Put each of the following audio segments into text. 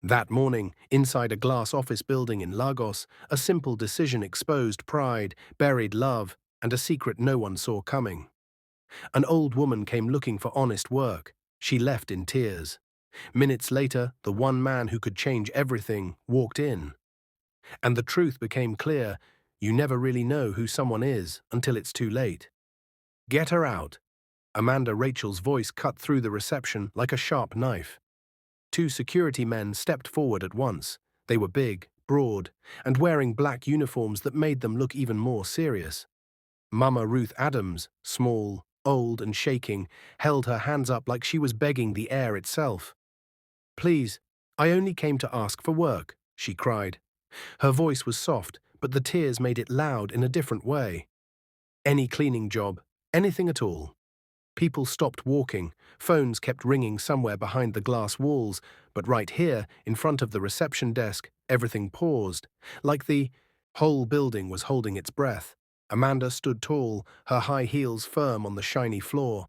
That morning, inside a glass office building in Lagos, a simple decision exposed pride, buried love, and a secret no one saw coming. An old woman came looking for honest work. She left in tears. Minutes later, the one man who could change everything walked in. And the truth became clear: you never really know who someone is until it's too late. "Get her out." Amanda Rachel's voice cut through the reception like a sharp knife. Two security men stepped forward at once. They were big, broad, and wearing black uniforms that made them look even more serious. Mama Ruth Adams, small, old, and shaking, held her hands up like she was begging the air itself. "Please, I only came to ask for work," she cried. Her voice was soft, but the tears made it loud in a different way. "Any cleaning job, anything at all." People stopped walking, phones kept ringing somewhere behind the glass walls, but right here, in front of the reception desk, everything paused, like the whole building was holding its breath. Amanda stood tall, her high heels firm on the shiny floor.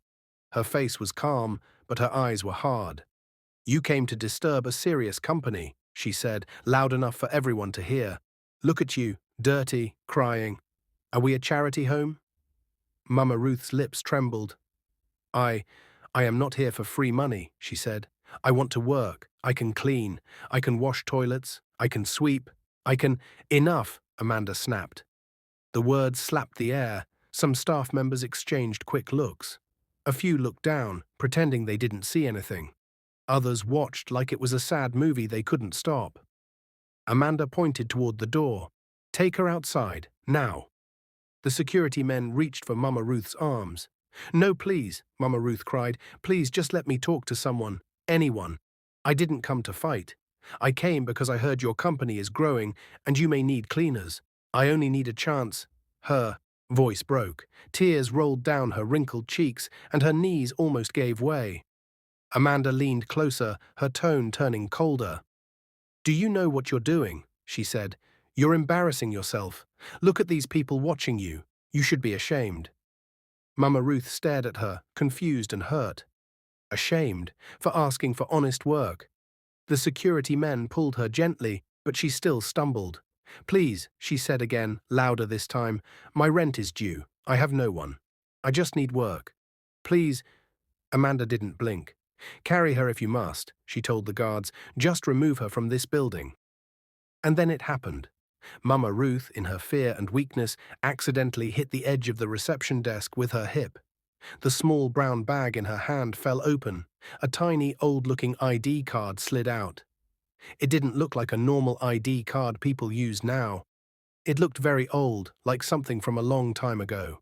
Her face was calm, but her eyes were hard. "You came to disturb a serious company," she said, loud enough for everyone to hear. "Look at you, dirty, crying. Are we a charity home?" Mama Ruth's lips trembled. I I am not here for free money," she said. "I want to work. I can clean. I can wash toilets. I can sweep. I can—" "Enough," Amanda snapped. The words slapped the air. Some staff members exchanged quick looks. A few looked down, pretending they didn't see anything. Others watched like it was a sad movie they couldn't stop. Amanda pointed toward the door. "Take her outside, now." The security men reached for Mama Ruth's arms. "No, please," Mama Ruth cried. "Please just let me talk to someone, anyone. I didn't come to fight. I came because I heard your company is growing and you may need cleaners. I only need a chance." Her voice broke. Tears rolled down her wrinkled cheeks and her knees almost gave way. Amanda leaned closer, her tone turning colder. "Do you know what you're doing?" she said. "You're embarrassing yourself. Look at these people watching you. You should be ashamed." Mama Ruth stared at her, confused and hurt. Ashamed for asking for honest work. The security men pulled her gently, but she still stumbled. "Please," she said again, louder this time. "My rent is due. I have no one. I just need work. Please." Amanda didn't blink. "Carry her if you must," she told the guards. "Just remove her from this building." And then it happened. Mama Ruth, in her fear and weakness, accidentally hit the edge of the reception desk with her hip. The small brown bag in her hand fell open. A tiny, old-looking ID card slid out. It didn't look like a normal ID card people use now. It looked very old, like something from a long time ago.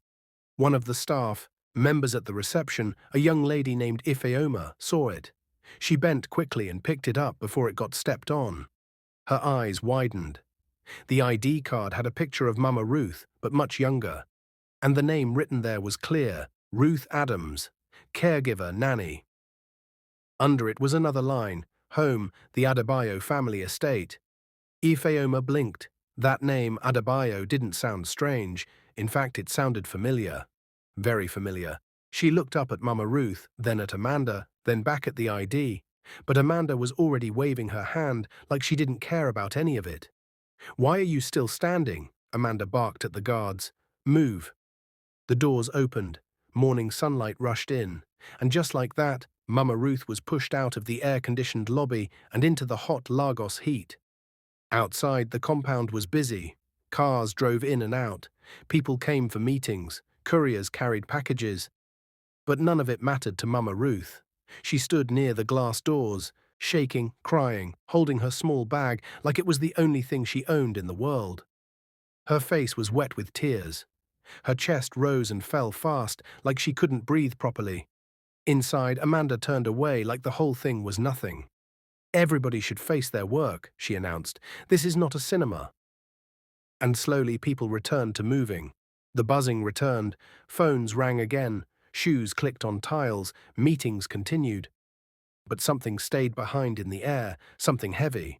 One of the staff, members at the reception, a young lady named Ifeoma, saw it. She bent quickly and picked it up before it got stepped on. Her eyes widened. The ID card had a picture of Mama Ruth, but much younger. And the name written there was clear: Ruth Adams, caregiver nanny. Under it was another line: home, the Adebayo family estate. Ifeoma blinked. That name, Adebayo, didn't sound strange. In fact, it sounded familiar. Very familiar. She looked up at Mama Ruth, then at Amanda, then back at the ID. But Amanda was already waving her hand like she didn't care about any of it. "Why are you still standing?" Amanda barked at the guards. "Move." The doors opened. Morning sunlight rushed in. And just like that, Mama Ruth was pushed out of the air-conditioned lobby and into the hot Lagos heat. Outside, the compound was busy. Cars drove in and out. People came for meetings. Couriers carried packages. But none of it mattered to Mama Ruth. She stood near the glass doors, shaking, crying, holding her small bag like it was the only thing she owned in the world. Her face was wet with tears. Her chest rose and fell fast, like she couldn't breathe properly. Inside, Amanda turned away like the whole thing was nothing. "Everybody should face their work," she announced. "This is not a cinema." And slowly people returned to moving. The buzzing returned, phones rang again, shoes clicked on tiles, meetings continued. But something stayed behind in the air, something heavy.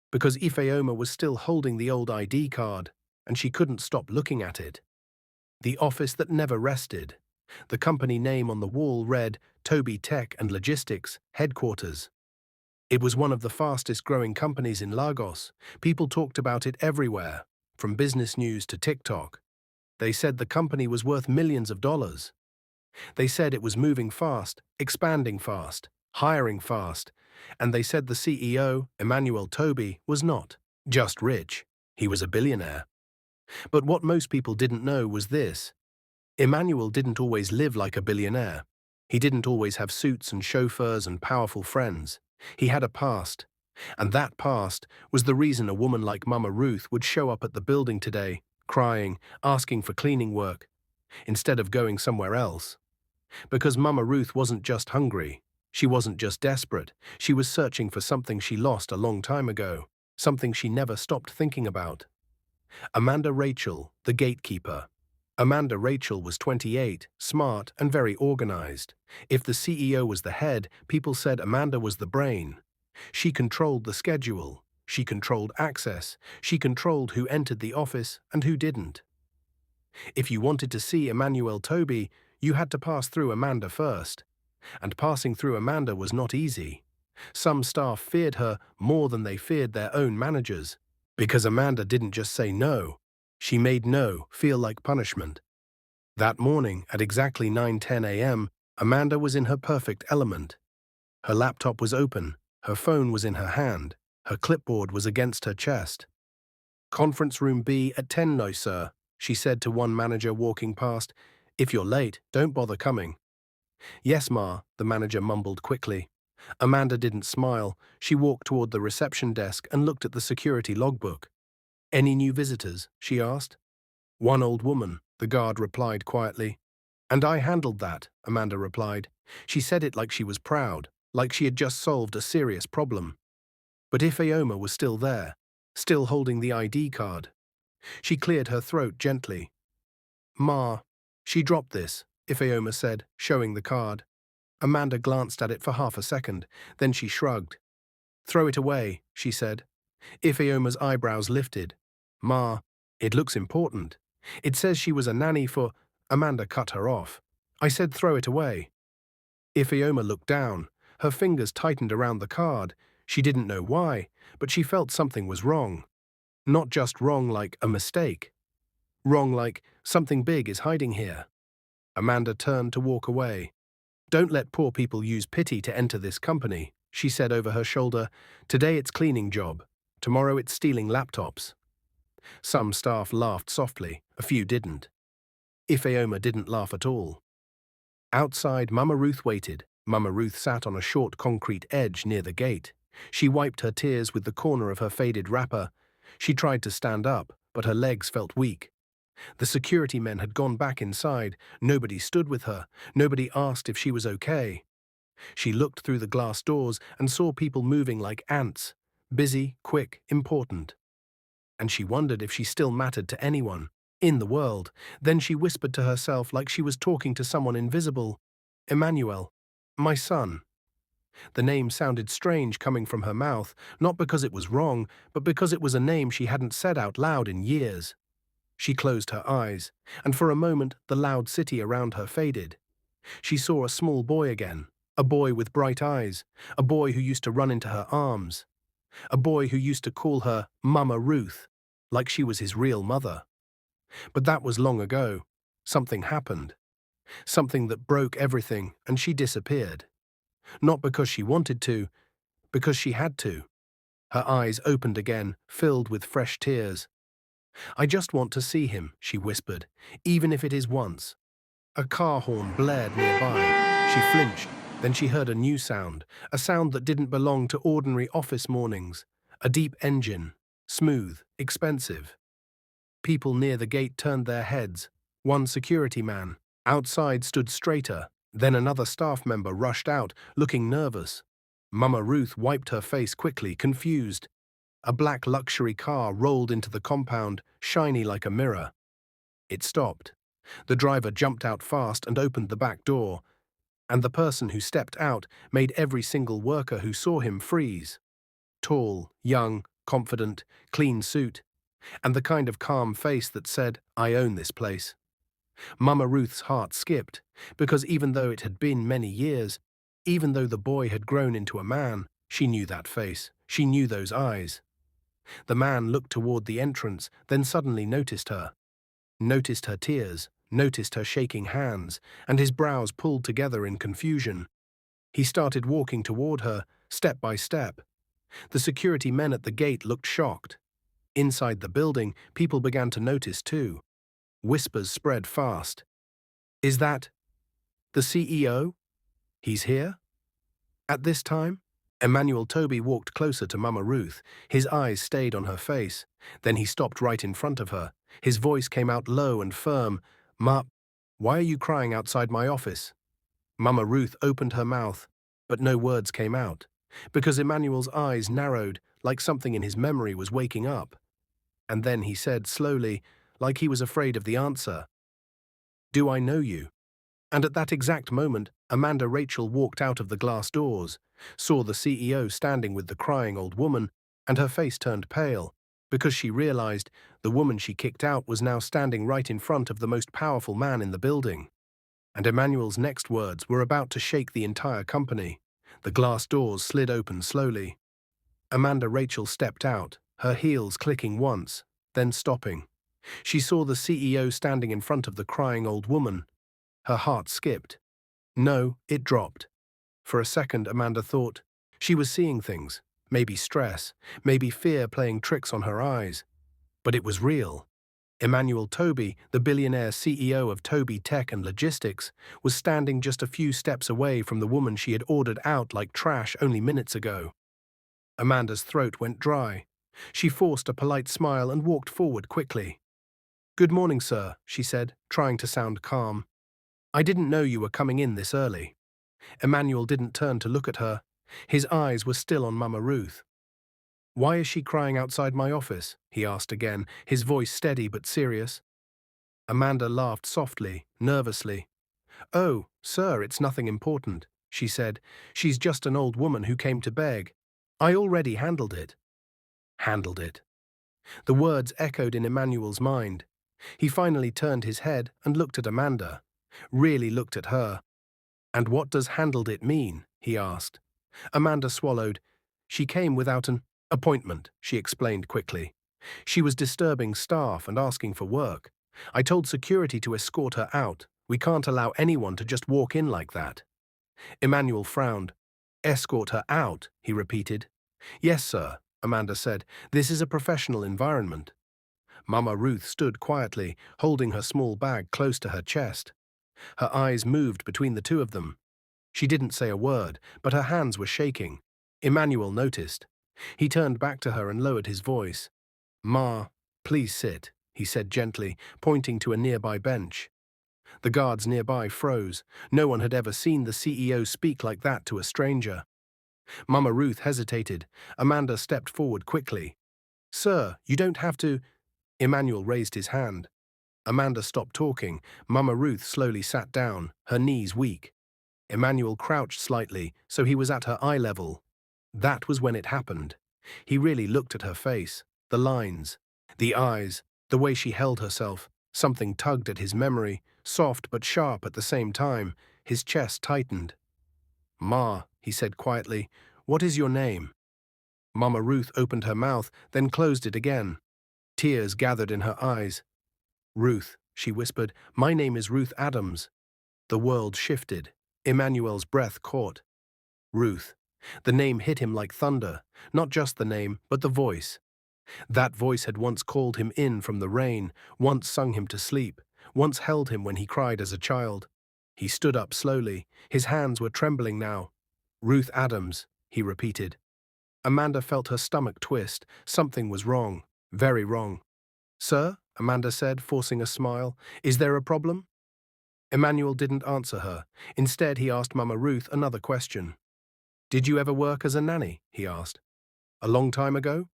Because Ifeoma was still holding the old ID card, and she couldn't stop looking at it. The office that never rested. The company name on the wall read Toby Tech and Logistics, Headquarters. It was one of the fastest-growing companies in Lagos. People talked about it everywhere, from business news to TikTok. They said the company was worth millions of dollars. They said it was moving fast, expanding fast, hiring fast, and they said the CEO, Emmanuel Toby, was not just rich, he was a billionaire. But what most people didn't know was this: Emmanuel didn't always live like a billionaire. He didn't always have suits and chauffeurs and powerful friends. He had a past, and that past was the reason a woman like Mama Ruth would show up at the building today, crying, asking for cleaning work, instead of going somewhere else. Because Mama Ruth wasn't just hungry. She wasn't just desperate. She was searching for something she lost a long time ago, something she never stopped thinking about. Amanda Rachel, the gatekeeper. Amanda Rachel was 28, smart and very organized. If the CEO was the head, people said Amanda was the brain. She controlled the schedule. She controlled access. She controlled who entered the office and who didn't. If you wanted to see Emmanuel Toby, you had to pass through Amanda first. And passing through Amanda was not easy. Some staff feared her more than they feared their own managers, because Amanda didn't just say no. She made no feel like punishment. That morning, at exactly 9:10 a.m., Amanda was in her perfect element. Her laptop was open, her phone was in her hand, her clipboard was against her chest. "Conference room B at 10, no sir," she said to one manager walking past. "If you're late, don't bother coming." "Yes, ma," the manager mumbled quickly. Amanda didn't smile. She walked toward the reception desk and looked at the security logbook. "Any new visitors?" she asked. "One old woman," the guard replied quietly. "And I handled that," Amanda replied. She said it like she was proud, like she had just solved a serious problem. But Ifeoma was still there, still holding the ID card. She cleared her throat gently. "Ma." "She dropped this," Ifeoma said, showing the card. Amanda glanced at it for half a second, then she shrugged. "Throw it away," she said. Ifeoma's eyebrows lifted. "Ma, it looks important. It says she was a nanny for—" Amanda cut her off. "I said throw it away." Ifeoma looked down. Her fingers tightened around the card. She didn't know why, but she felt something was wrong. Not just wrong like a mistake. Wrong like something big is hiding here. Amanda turned to walk away. "Don't let poor people use pity to enter this company," she said over her shoulder. "Today it's cleaning job. Tomorrow it's stealing laptops." Some staff laughed softly, a few didn't. Ifeoma didn't laugh at all. Outside, Mama Ruth waited. Mama Ruth sat on a short concrete edge near the gate. She wiped her tears with the corner of her faded wrapper. She tried to stand up, but her legs felt weak. The security men had gone back inside. Nobody stood with her. Nobody asked if she was okay. She looked through the glass doors and saw people moving like ants. Busy, quick, important. And she wondered if she still mattered to anyone in the world. Then she whispered to herself like she was talking to someone invisible. "Emmanuel, my son." The name sounded strange coming from her mouth, not because it was wrong, but because it was a name she hadn't said out loud in years. She closed her eyes, and for a moment the loud city around her faded. She saw a small boy again, a boy with bright eyes, a boy who used to run into her arms, a boy who used to call her Mama Ruth, like she was his real mother. But that was long ago. Something happened. Something that broke everything, and she disappeared. Not because she wanted to, because she had to. Her eyes opened again, filled with fresh tears. "I just want to see him," she whispered, "even if it is once." A car horn blared nearby. She flinched. Then she heard a new sound, a sound that didn't belong to ordinary office mornings. A deep engine, smooth, expensive. People near the gate turned their heads. One security man outside stood straighter. Then another staff member rushed out, looking nervous. Mama Ruth wiped her face quickly, confused. A black luxury car rolled into the compound, shiny like a mirror. It stopped. The driver jumped out fast and opened the back door, and the person who stepped out made every single worker who saw him freeze. Tall, young, confident, clean suit, and the kind of calm face that said, "I own this place." Mama Ruth's heart skipped, because even though it had been many years, even though the boy had grown into a man, She knew that face. She knew those eyes. The man looked toward the entrance, then suddenly noticed her. Noticed her tears, noticed her shaking hands, and his brows pulled together in confusion. He started walking toward her, step by step. The security men at the gate looked shocked. Inside the building, people began to notice too. Whispers spread fast. Is that the CEO? He's here? At this time? Emmanuel Toby walked closer to Mama Ruth. His eyes stayed on her face. Then he stopped right in front of her. His voice came out low and firm. Ma, why are you crying outside my office? Mama Ruth opened her mouth, but no words came out, because Emmanuel's eyes narrowed, like something in his memory was waking up. And then he said slowly, like he was afraid of the answer, "Do I know you?" And at that exact moment, Amanda Rachel walked out of the glass doors, saw the CEO standing with the crying old woman, and her face turned pale, because she realized the woman she kicked out was now standing right in front of the most powerful man in the building. And Emmanuel's next words were about to shake the entire company. The glass doors slid open slowly. Amanda Rachel stepped out, her heels clicking once, then stopping. She saw the CEO standing in front of the crying old woman. Her heart skipped. No, it dropped. For a second, Amanda thought she was seeing things, maybe stress, maybe fear playing tricks on her eyes. But it was real. Emmanuel Toby, the billionaire CEO of Toby Tech and Logistics, was standing just a few steps away from the woman she had ordered out like trash only minutes ago. Amanda's throat went dry. She forced a polite smile and walked forward quickly. "Good morning, sir," she said, trying to sound calm. "I didn't know you were coming in this early." Emmanuel didn't turn to look at her. His eyes were still on Mama Ruth. "Why is she crying outside my office?" he asked again, his voice steady but serious. Amanda laughed softly, nervously. "Oh, sir, it's nothing important," she said. "She's just an old woman who came to beg. I already handled it." Handled it. The words echoed in Emmanuel's mind. He finally turned his head and looked at Amanda. Really looked at her. "And what does handled it mean?" he asked. Amanda swallowed. "She came without an appointment," she explained quickly. "She was disturbing staff and asking for work. I told security to escort her out. We can't allow anyone to just walk in like that." Emmanuel frowned. "Escort her out," he repeated. "Yes, sir," Amanda said. "This is a professional environment." Mama Ruth stood quietly, holding her small bag close to her chest. Her eyes moved between the two of them. She didn't say a word, but her hands were shaking. Emmanuel noticed. He turned back to her and lowered his voice. "Ma, please sit," he said gently, pointing to a nearby bench. The guards nearby froze. No one had ever seen the CEO speak like that to a stranger. Mama Ruth hesitated. Amanda stepped forward quickly. "Sir, you don't have to—" Emmanuel raised his hand. Amanda stopped talking. Mama Ruth slowly sat down, her knees weak. Emmanuel crouched slightly, so he was at her eye level. That was when it happened. He really looked at her face, the lines, the eyes, the way she held herself. Something tugged at his memory, soft but sharp at the same time. His chest tightened. "Ma," he said quietly, "what is your name?" Mama Ruth opened her mouth, then closed it again. Tears gathered in her eyes. "Ruth," she whispered, "my name is Ruth Adams." The world shifted. Emmanuel's breath caught. Ruth. The name hit him like thunder. Not just the name, but the voice. That voice had once called him in from the rain, once sung him to sleep, once held him when he cried as a child. He stood up slowly. His hands were trembling now. "Ruth Adams," he repeated. Amanda felt her stomach twist. Something was wrong. Very wrong. "Sir," Amanda said, forcing a smile, "is there a problem?" Emmanuel didn't answer her. Instead, he asked Mama Ruth another question. "Did you ever work as a nanny?" he asked. "A long time ago?"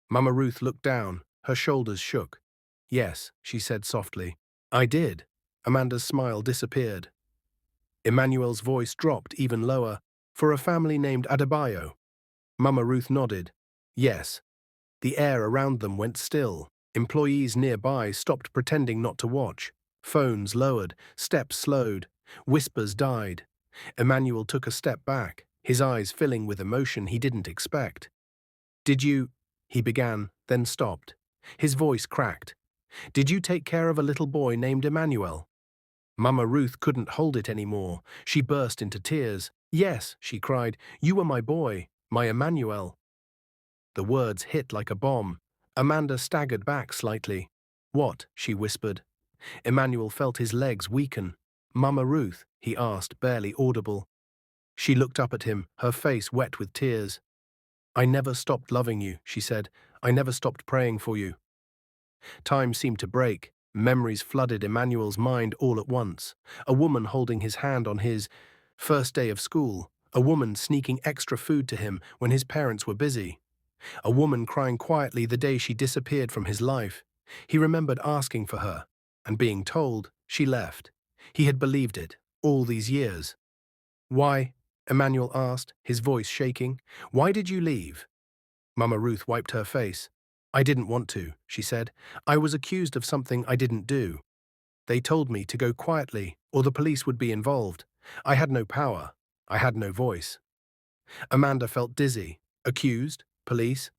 Mama Ruth looked down. Her shoulders shook. "Yes," she said softly. "I did." Amanda's smile disappeared. Emmanuel's voice dropped even lower. "For a family named Adebayo?" Mama Ruth nodded. "Yes." The air around them went still. Employees nearby stopped pretending not to watch. Phones lowered, steps slowed, whispers died. Emmanuel took a step back. his eyes filling with emotion he didn't expect. "Did you—" he began, then stopped. His voice cracked. "Did you take care of a little boy named Emmanuel?" Mama Ruth couldn't hold it anymore. She burst into tears. "Yes," she cried, "you were my boy, my Emmanuel." The words hit like a bomb. Amanda staggered back slightly. "What?" she whispered. Emmanuel felt his legs weaken. "Mama Ruth?" he asked, barely audible. She looked up at him, her face wet with tears. "I never stopped loving you," she said. "I never stopped praying for you." Time seemed to break. Memories flooded Emmanuel's mind all at once. A woman holding his hand on his first day of school. A woman sneaking extra food to him when his parents were busy. A woman crying quietly the day she disappeared from his life. He remembered asking for her, and being told she left. He had believed it, all these years. "Why?" Emmanuel asked, his voice shaking. "Why did you leave?" Mama Ruth wiped her face. "I didn't want to," she said. "I was accused of something I didn't do. They told me to go quietly, or the police would be involved. I had no power. I had no voice." Amanda felt dizzy. Accused? Police?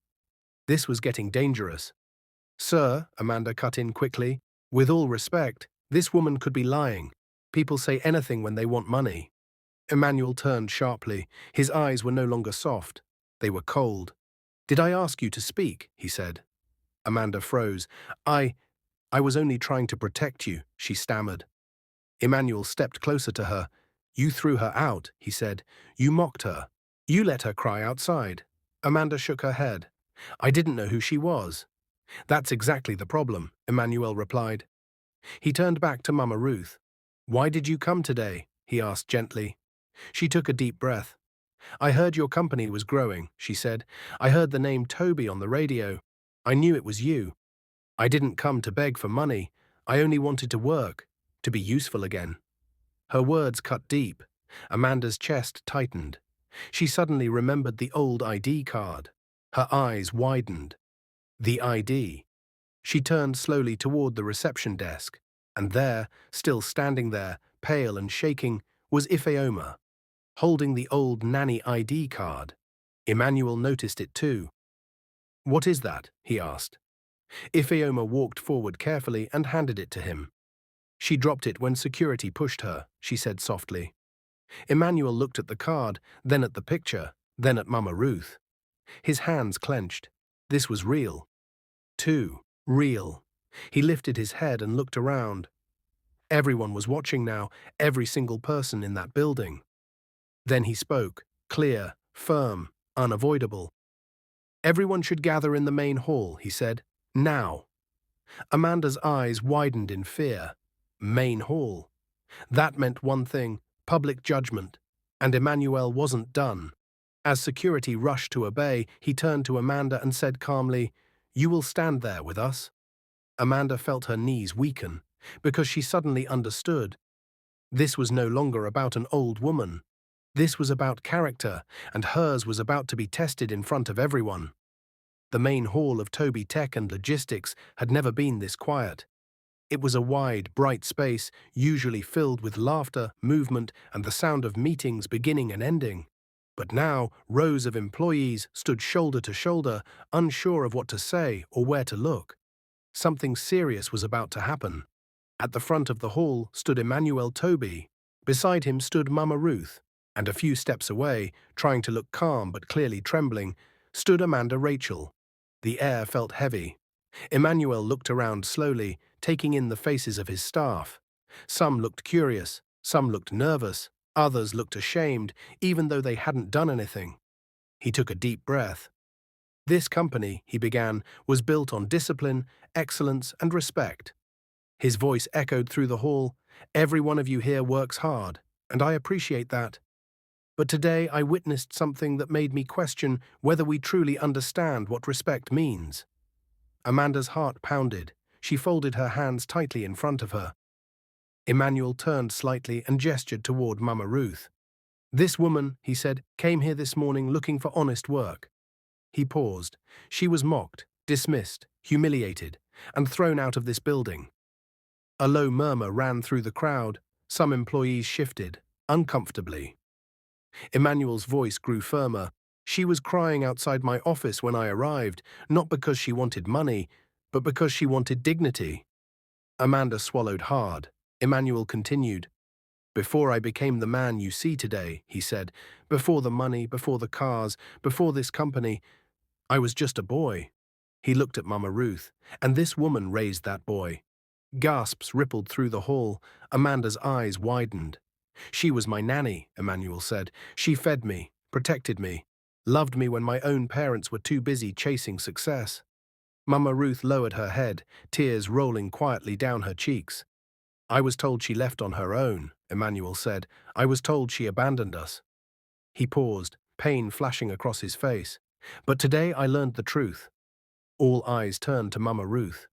This was getting dangerous. "Sir," Amanda cut in quickly, "with all respect, this woman could be lying. People say anything when they want money." Emmanuel turned sharply. His eyes were no longer soft. They were cold. "Did I ask you to speak?" he said. Amanda froze. I was only trying to protect you," she stammered. Emmanuel stepped closer to her. "You threw her out," he said. "You mocked her. You let her cry outside." Amanda shook her head. "I didn't know who she was." "That's exactly the problem," Emmanuel replied. He turned back to Mama Ruth. "Why did you come today?" he asked gently. She took a deep breath. "I heard your company was growing," she said. "I heard the name Toby on the radio. I knew it was you. I didn't come to beg for money. I only wanted to work, to be useful again." Her words cut deep. Amanda's chest tightened. She suddenly remembered the old ID card. Her eyes widened. The ID. She turned slowly toward the reception desk, and there, still standing there, pale and shaking, was Ifeoma, holding the old nanny ID card. Emmanuel noticed it too. "What is that?" he asked. Ifeoma walked forward carefully and handed it to him. "She dropped it when security pushed her," she said softly. Emmanuel looked at the card, then at the picture, then at Mama Ruth. His hands clenched. This was real. Too real. He lifted his head and looked around. Everyone was watching now, every single person in that building. Then he spoke, clear, firm, unavoidable. "Everyone should gather in the main hall," he said. "Now." Amanda's eyes widened in fear. Main hall. That meant one thing, public judgment. And Emmanuel wasn't done. As security rushed to obey, he turned to Amanda and said calmly, "You will stand there with us." Amanda felt her knees weaken, because she suddenly understood. This was no longer about an old woman. This was about character, and hers was about to be tested in front of everyone. The main hall of Toby Tech and Logistics had never been this quiet. It was a wide, bright space, usually filled with laughter, movement, and the sound of meetings beginning and ending. But now, rows of employees stood shoulder to shoulder, unsure of what to say or where to look. Something serious was about to happen. At the front of the hall stood Emmanuel Toby. Beside him stood Mama Ruth. And a few steps away, trying to look calm but clearly trembling, stood Amanda Rachel. The air felt heavy. Emmanuel looked around slowly, taking in the faces of his staff. Some looked curious, some looked nervous, others looked ashamed, even though they hadn't done anything. He took a deep breath. "This company," he began, "was built on discipline, excellence, and respect." His voice echoed through the hall. "Every one of you here works hard, and I appreciate that. But today I witnessed something that made me question whether we truly understand what respect means." Amanda's heart pounded. She folded her hands tightly in front of her. Emmanuel turned slightly and gestured toward Mama Ruth. "This woman," he said, "came here this morning looking for honest work." He paused. "She was mocked, dismissed, humiliated, and thrown out of this building." A low murmur ran through the crowd. Some employees shifted, uncomfortably. Emmanuel's voice grew firmer. She was crying outside my office when I arrived, not because she wanted money, but because she wanted dignity. Amanda swallowed hard. Emmanuel continued. Before I became the man you see today, he said, before the money, before the cars, before this company, I was just a boy. He looked at Mama Ruth, and this woman raised that boy. Gasps rippled through the hall. Amanda's eyes widened. She was my nanny, Emmanuel said. She fed me, protected me, loved me when my own parents were too busy chasing success. Mama Ruth lowered her head, tears rolling quietly down her cheeks. I was told she left on her own, Emmanuel said. I was told she abandoned us. He paused, pain flashing across his face. But today I learned the truth. All eyes turned to Mama Ruth.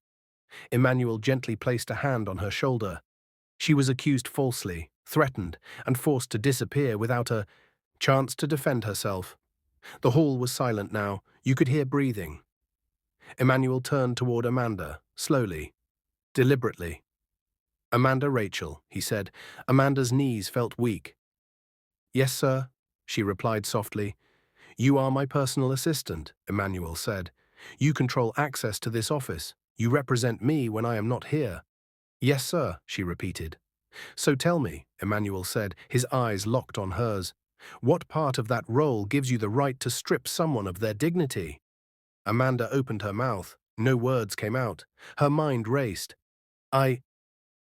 Emmanuel gently placed a hand on her shoulder. She was accused falsely, threatened, and forced to disappear without a chance to defend herself. The hall was silent now. You could hear breathing. Emmanuel turned toward Amanda, slowly, deliberately. Amanda Rachel, he said. Amanda's knees felt weak. Yes, sir, she replied softly. You are my personal assistant, Emmanuel said. You control access to this office. You represent me when I am not here. Yes, sir, she repeated. So tell me, Emmanuel said, his eyes locked on hers. What part of that role gives you the right to strip someone of their dignity? Amanda opened her mouth. No words came out. Her mind raced. I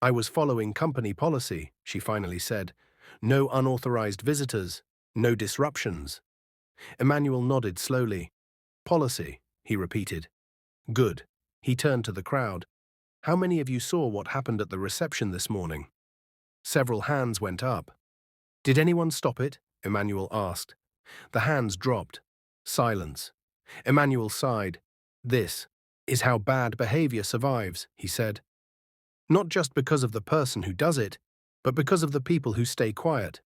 was following company policy, she finally said. No unauthorized visitors, no disruptions. Emmanuel nodded slowly. Policy, he repeated. Good. He turned to the crowd. How many of you saw what happened at the reception this morning? Several hands went up. Did anyone stop it? Emmanuel asked. The hands dropped. Silence. Emmanuel sighed. This is how bad behavior survives, he said. Not just because of the person who does it, but because of the people who stay quiet.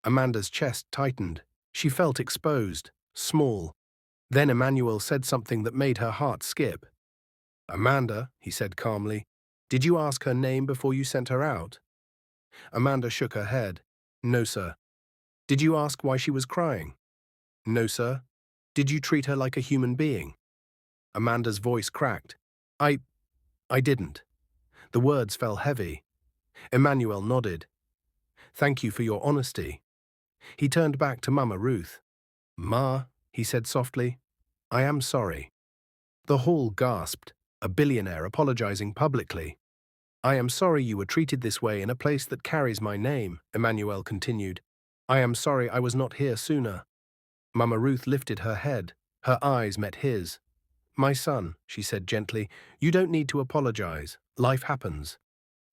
Amanda's chest tightened. She felt exposed, small. Then Emmanuel said something that made her heart skip. Amanda, he said calmly, did you ask her name before you sent her out? Amanda shook her head. No, sir. Did you ask why she was crying? No, sir. Did you treat her like a human being? Amanda's voice cracked. I didn't. The words fell heavy. Emmanuel nodded. Thank you for your honesty. He turned back to Mama Ruth. Ma, he said softly, I am sorry. The hall gasped, a billionaire apologizing publicly. I am sorry you were treated this way in a place that carries my name, Emmanuel continued. I am sorry I was not here sooner. Mama Ruth lifted her head. Her eyes met his. My son, she said gently, you don't need to apologize. Life happens.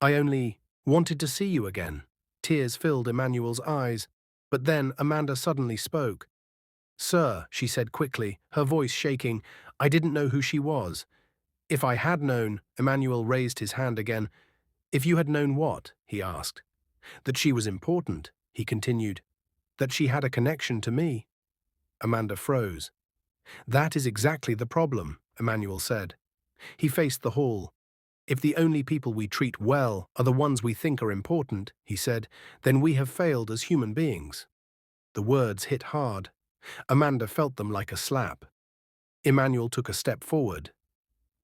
I only wanted to see you again. Tears filled Emmanuel's eyes. But then Amanda suddenly spoke. Sir, she said quickly, her voice shaking, I didn't know who she was. If I had known, Emmanuel raised his hand again. If you had known what? He asked. That she was important, he continued. That she had a connection to me. Amanda froze. That is exactly the problem, Emmanuel said. He faced the hall. If the only people we treat well are the ones we think are important, he said, then we have failed as human beings. The words hit hard. Amanda felt them like a slap. Emmanuel took a step forward.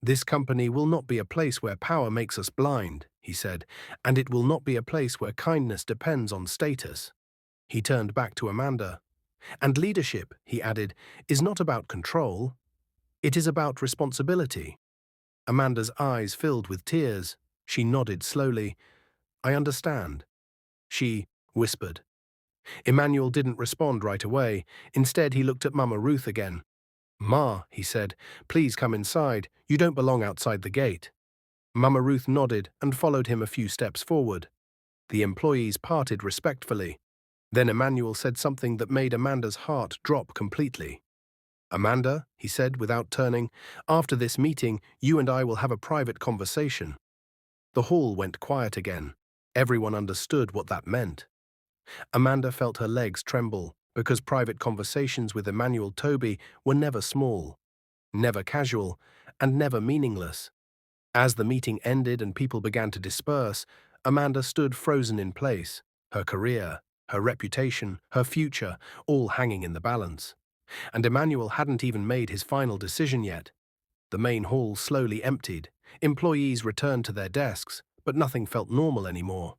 This company will not be a place where power makes us blind, he said, and it will not be a place where kindness depends on status. He turned back to Amanda. And leadership, he added, is not about control. It is about responsibility. Amanda's eyes filled with tears. She nodded slowly. I understand. She whispered. Emmanuel didn't respond right away. Instead, he looked at Mama Ruth again. Ma, he said, please come inside. You don't belong outside the gate. Mama Ruth nodded and followed him a few steps forward. The employees parted respectfully. Then Emmanuel said something that made Amanda's heart drop completely. Amanda, he said without turning, after this meeting, you and I will have a private conversation. The hall went quiet again. Everyone understood what that meant. Amanda felt her legs tremble, because private conversations with Emmanuel Toby were never small, never casual, and never meaningless. As the meeting ended and people began to disperse, Amanda stood frozen in place, her career, her reputation, her future, all hanging in the balance. And Emmanuel hadn't even made his final decision yet. The main hall slowly emptied. Employees returned to their desks, but nothing felt normal anymore.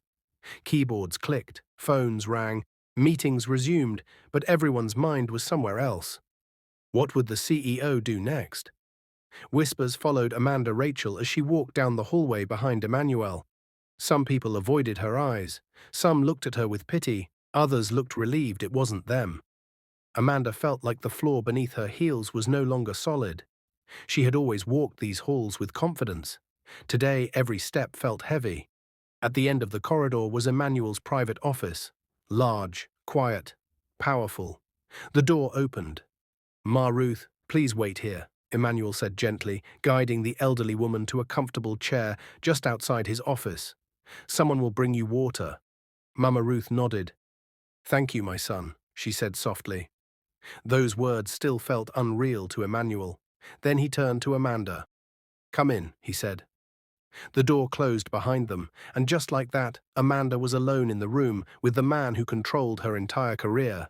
Keyboards clicked, phones rang, meetings resumed, but everyone's mind was somewhere else. What would the CEO do next? Whispers followed Amanda Rachel as she walked down the hallway behind Emmanuel. Some people avoided her eyes. Some looked at her with pity. Others looked relieved it wasn't them. Amanda felt like the floor beneath her heels was no longer solid. She had always walked these halls with confidence. Today, every step felt heavy. At the end of the corridor was Emmanuel's private office. Large, quiet, powerful. The door opened. "Ma Ruth, please wait here," Emmanuel said gently, guiding the elderly woman to a comfortable chair just outside his office. "Someone will bring you water." Mama Ruth nodded. "Thank you, my son," she said softly. Those words still felt unreal to Emmanuel. Then he turned to Amanda. "Come in," he said. The door closed behind them, and just like that, Amanda was alone in the room with the man who controlled her entire career.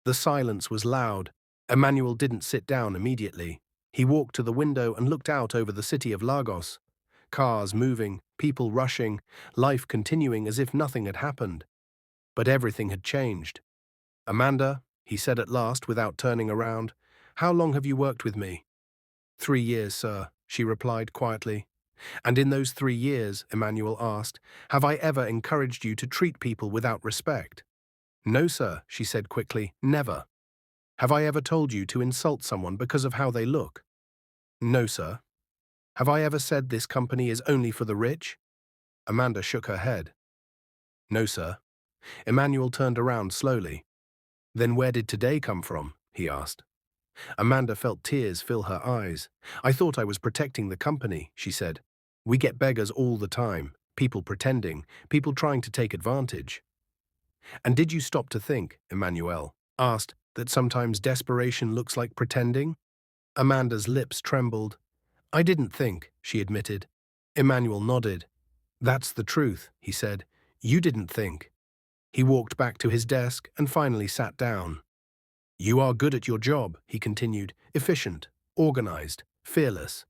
The silence was loud. Emmanuel didn't sit down immediately. He walked to the window and looked out over the city of Lagos. Cars moving, people rushing, life continuing as if nothing had happened. But everything had changed. "Amanda," he said at last without turning around, "how long have you worked with me?" "3 years, sir," she replied quietly. "And in those 3 years," Emmanuel asked, "have I ever encouraged you to treat people without respect?" "No, sir," she said quickly, "never." "Have I ever told you to insult someone because of how they look?" "No, sir." "Have I ever said this company is only for the rich?" Amanda shook her head. "No, sir." Emmanuel turned around slowly. "Then where did today come from?" he asked. Amanda felt tears fill her eyes. "I thought I was protecting the company," she said. "We get beggars all the time, people pretending, people trying to take advantage." "And did you stop to think," Emmanuel asked, "that sometimes desperation looks like pretending?" Amanda's lips trembled. "I didn't think," she admitted. Emmanuel nodded. "That's the truth," he said. "You didn't think." He walked back to his desk and finally sat down. "You are good at your job," he continued, "efficient, organized, fearless."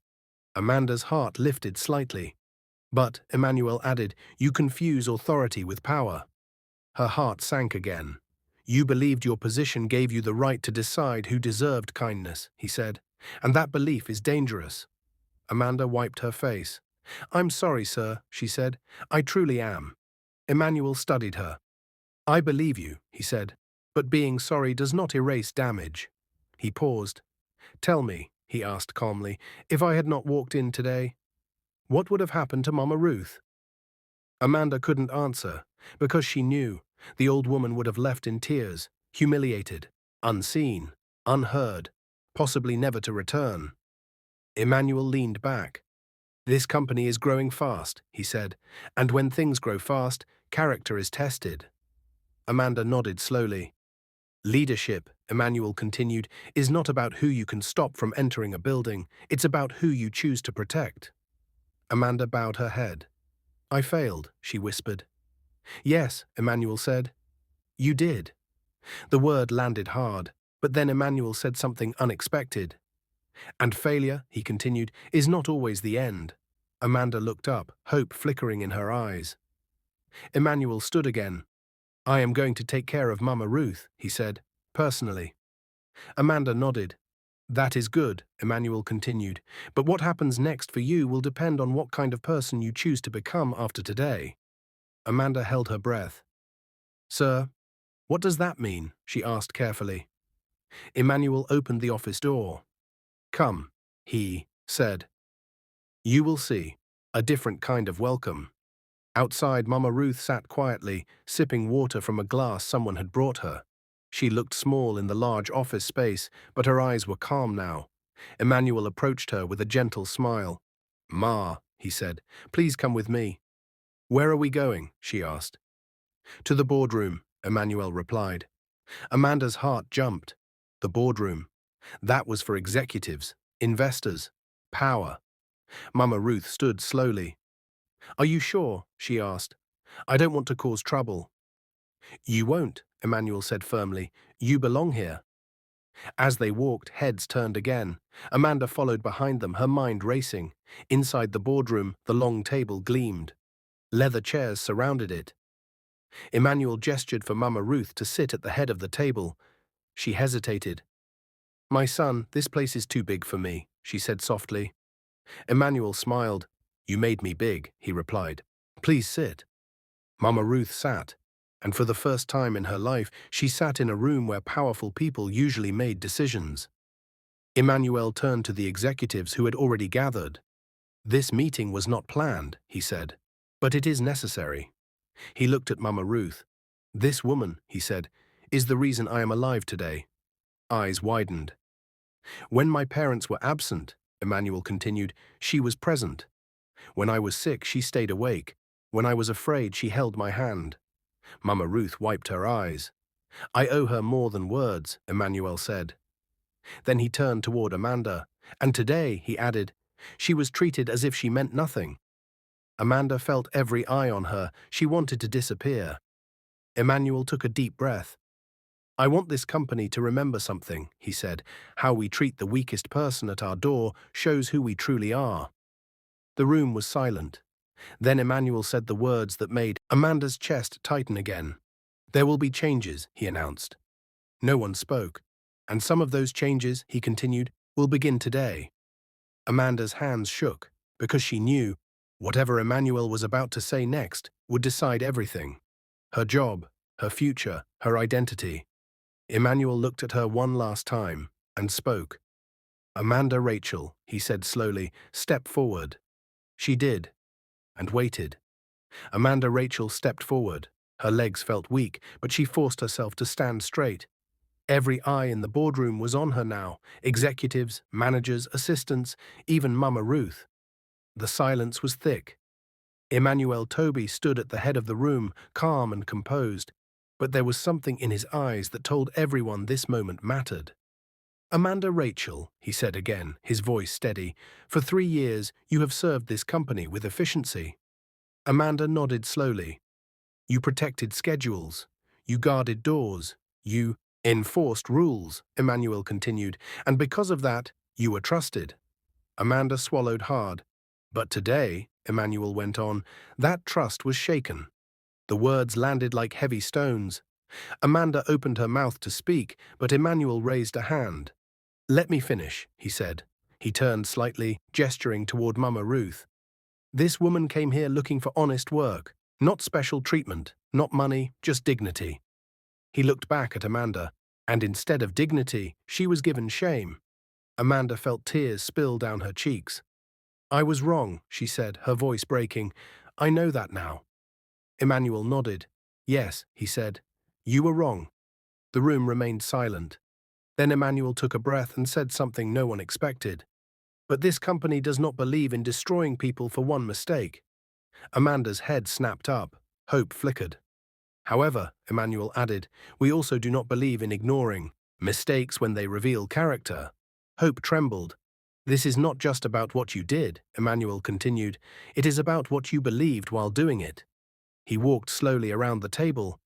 Amanda's heart lifted slightly. "But," Emmanuel added, "you confuse authority with power." Her heart sank again. "You believed your position gave you the right to decide who deserved kindness," he said, "and that belief is dangerous." Amanda wiped her face. "I'm sorry, sir," she said. "I truly am." Emmanuel studied her. "I believe you," he said, "but being sorry does not erase damage." He paused. "Tell me," he asked calmly, "if I had not walked in today, what would have happened to Mama Ruth?" Amanda couldn't answer, because she knew the old woman would have left in tears, humiliated, unseen, unheard, possibly never to return. Emmanuel leaned back. "This company is growing fast," he said, "and when things grow fast, character is tested." Amanda nodded slowly. "Leadership," Emmanuel continued, "is not about who you can stop from entering a building, it's about who you choose to protect." Amanda bowed her head. "I failed," she whispered. "Yes," Emmanuel said. "You did." The word landed hard, but then Emmanuel said something unexpected. "And failure," he continued, "is not always the end." Amanda looked up, hope flickering in her eyes. Emmanuel stood again. "I am going to take care of Mama Ruth," he said, "personally." Amanda nodded. "That is good," Emmanuel continued, "but what happens next for you will depend on what kind of person you choose to become after today." Amanda held her breath. "Sir, what does that mean?" she asked carefully. Emmanuel opened the office door. "Come," he said. "You will see. A different kind of welcome." Outside, Mama Ruth sat quietly, sipping water from a glass someone had brought her. She looked small in the large office space, but her eyes were calm now. Emmanuel approached her with a gentle smile. "Ma," he said, "please come with me." "Where are we going?" she asked. "To the boardroom," Emmanuel replied. Amanda's heart jumped. The boardroom. That was for executives, investors, power. Mama Ruth stood slowly. "Are you sure?" she asked. "I don't want to cause trouble." You won't, Emmanuel said firmly. You belong here. As they walked, heads turned again. Amanda followed behind them, her mind racing. Inside the boardroom, the long table gleamed. Leather chairs surrounded it. Emmanuel gestured for Mama Ruth to sit at the head of the table. She hesitated. My son, this place is too big for me, she said softly. Emmanuel smiled. You made me big, he replied. Please sit. Mama Ruth sat, and for the first time in her life, she sat in a room where powerful people usually made decisions. Emmanuel turned to the executives who had already gathered. This meeting was not planned, he said, but it is necessary. He looked at Mama Ruth. This woman, he said, is the reason I am alive today. Eyes widened. When my parents were absent, Emmanuel continued, she was present. When I was sick, she stayed awake. When I was afraid, she held my hand. Mama Ruth wiped her eyes. I owe her more than words, Emmanuel said. Then he turned toward Amanda. And today, he added, she was treated as if she meant nothing. Amanda felt every eye on her. She wanted to disappear. Emmanuel took a deep breath. I want this company to remember something, he said. How we treat the weakest person at our door shows who we truly are. The room was silent. Then Emmanuel said the words that made Amanda's chest tighten again. There will be changes, he announced. No one spoke. And some of those changes, he continued, will begin today. Amanda's hands shook, because she knew whatever Emmanuel was about to say next would decide everything. Her job, her future, her identity. Emmanuel looked at her one last time and spoke. Amanda Rachel, he said slowly, step forward. She did, and waited. Amanda Rachel stepped forward. Her legs felt weak, but she forced herself to stand straight. Every eye in the boardroom was on her now, executives, managers, assistants, even Mama Ruth. The silence was thick. Emmanuel Toby stood at the head of the room, calm and composed, but there was something in his eyes that told everyone this moment mattered. Amanda Rachel, he said again, his voice steady, for 3 years you have served this company with efficiency. Amanda nodded slowly. You protected schedules. You guarded doors. You enforced rules, Emmanuel continued, and because of that, you were trusted. Amanda swallowed hard. But today, Emmanuel went on, that trust was shaken. The words landed like heavy stones. Amanda opened her mouth to speak, but Emmanuel raised a hand. Let me finish, he said. He turned slightly, gesturing toward Mama Ruth. This woman came here looking for honest work, not special treatment, not money, just dignity. He looked back at Amanda, and instead of dignity, she was given shame. Amanda felt tears spill down her cheeks. I was wrong, she said, her voice breaking. I know that now. Emmanuel nodded. Yes, he said. You were wrong. The room remained silent. Then Emmanuel took a breath and said something no one expected. But this company does not believe in destroying people for one mistake. Amanda's head snapped up. Hope flickered. However, Emmanuel added, we also do not believe in ignoring mistakes when they reveal character. Hope trembled. This is not just about what you did, Emmanuel continued. It is about what you believed while doing it. He walked slowly around the table.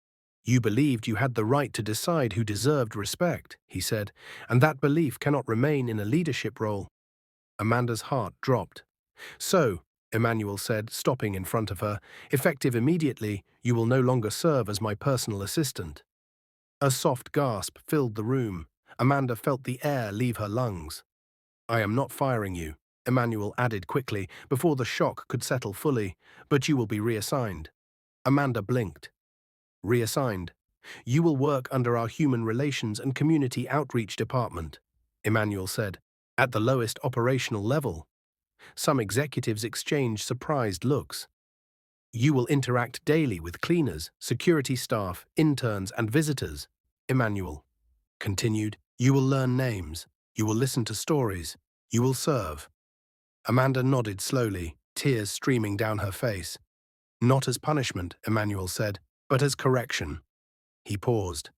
You believed you had the right to decide who deserved respect, he said, and that belief cannot remain in a leadership role. Amanda's heart dropped. So, Emmanuel said, stopping in front of her, effective immediately, you will no longer serve as my personal assistant. A soft gasp filled the room. Amanda felt the air leave her lungs. I am not firing you, Emmanuel added quickly, before the shock could settle fully, but you will be reassigned. Amanda blinked. Reassigned. You will work under our Human Relations and Community Outreach Department, Emmanuel said, at the lowest operational level. Some executives exchanged surprised looks. You will interact daily with cleaners, security staff, interns, and visitors, Emmanuel continued. You will learn names. You will listen to stories. You will serve. Amanda nodded slowly, tears streaming down her face. Not as punishment, Emmanuel said, but as correction. He paused.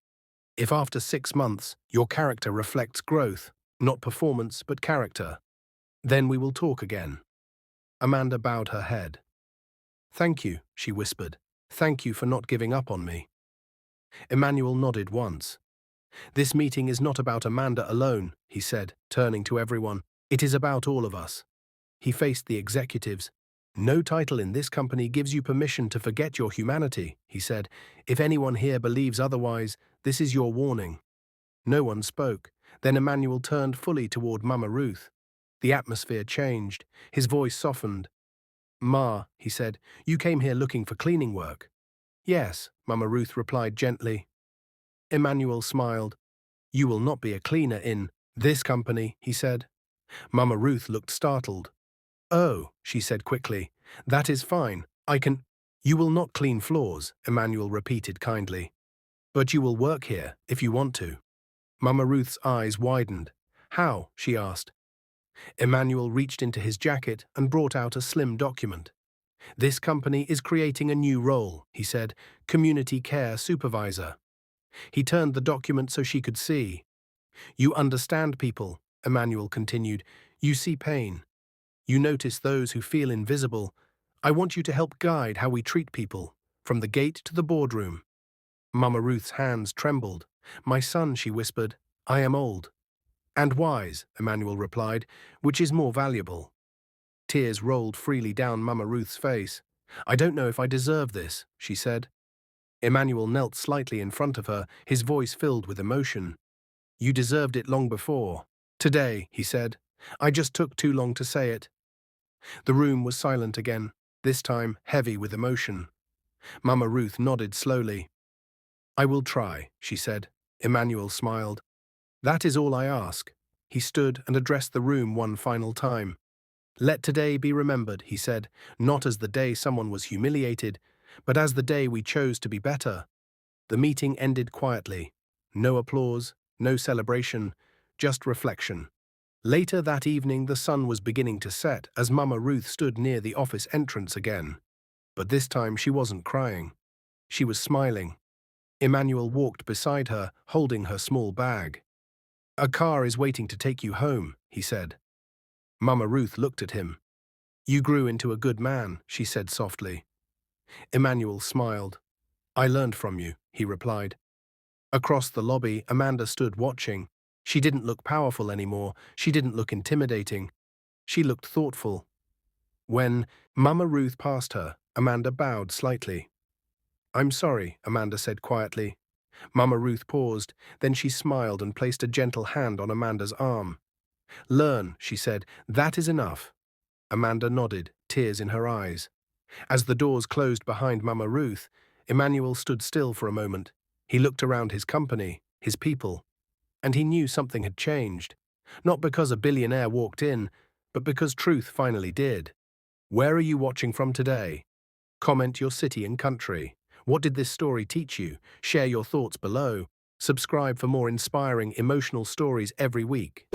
If after 6 months your character reflects growth, not performance but character, then we will talk again. Amanda bowed her head. Thank you, she whispered. Thank you for not giving up on me. Emmanuel nodded once. This meeting is not about Amanda alone, he said, turning to everyone. It is about all of us. He faced the executives. No title in this company gives you permission to forget your humanity, he said. If anyone here believes otherwise, this is your warning. No one spoke. Then Emmanuel turned fully toward Mama Ruth. The atmosphere changed. His voice softened. Ma, he said, you came here looking for cleaning work. Yes, Mama Ruth replied gently. Emmanuel smiled. You will not be a cleaner in this company, he said. Mama Ruth looked startled. Oh, she said quickly. That is fine. I can. You will not clean floors, Emmanuel repeated kindly. But you will work here, if you want to. Mama Ruth's eyes widened. How? She asked. Emmanuel reached into his jacket and brought out a slim document. This company is creating a new role, he said, community care supervisor. He turned the document so she could see. You understand people, Emmanuel continued. You see pain. You notice those who feel invisible. I want you to help guide how we treat people, from the gate to the boardroom. Mama Ruth's hands trembled. My son, she whispered, I am old. And wise, Emmanuel replied, which is more valuable. Tears rolled freely down Mama Ruth's face. I don't know if I deserve this, she said. Emmanuel knelt slightly in front of her, his voice filled with emotion. You deserved it long before. Today, he said. I just took too long to say it. The room was silent again, this time heavy with emotion. Mama Ruth nodded slowly. I will try, she said. Emmanuel smiled. That is all I ask. He stood and addressed the room one final time. Let today be remembered, he said, not as the day someone was humiliated, but as the day we chose to be better. The meeting ended quietly. No applause, no celebration, just reflection. Later that evening the sun was beginning to set as Mama Ruth stood near the office entrance again. But this time she wasn't crying. She was smiling. Emmanuel walked beside her, holding her small bag. A car is waiting to take you home, he said. Mama Ruth looked at him. You grew into a good man, she said softly. Emmanuel smiled. I learned from you, he replied. Across the lobby, Amanda stood watching. She didn't look powerful anymore. She didn't look intimidating. She looked thoughtful. When Mama Ruth passed her, Amanda bowed slightly. I'm sorry, Amanda said quietly. Mama Ruth paused, then she smiled and placed a gentle hand on Amanda's arm. Learn, she said, that is enough. Amanda nodded, tears in her eyes. As the doors closed behind Mama Ruth, Emmanuel stood still for a moment. He looked around his company, his people, and he knew something had changed. Not because a billionaire walked in, but because truth finally did. Where are you watching from today? Comment your city and country. What did this story teach you? Share your thoughts below. Subscribe for more inspiring, emotional stories every week.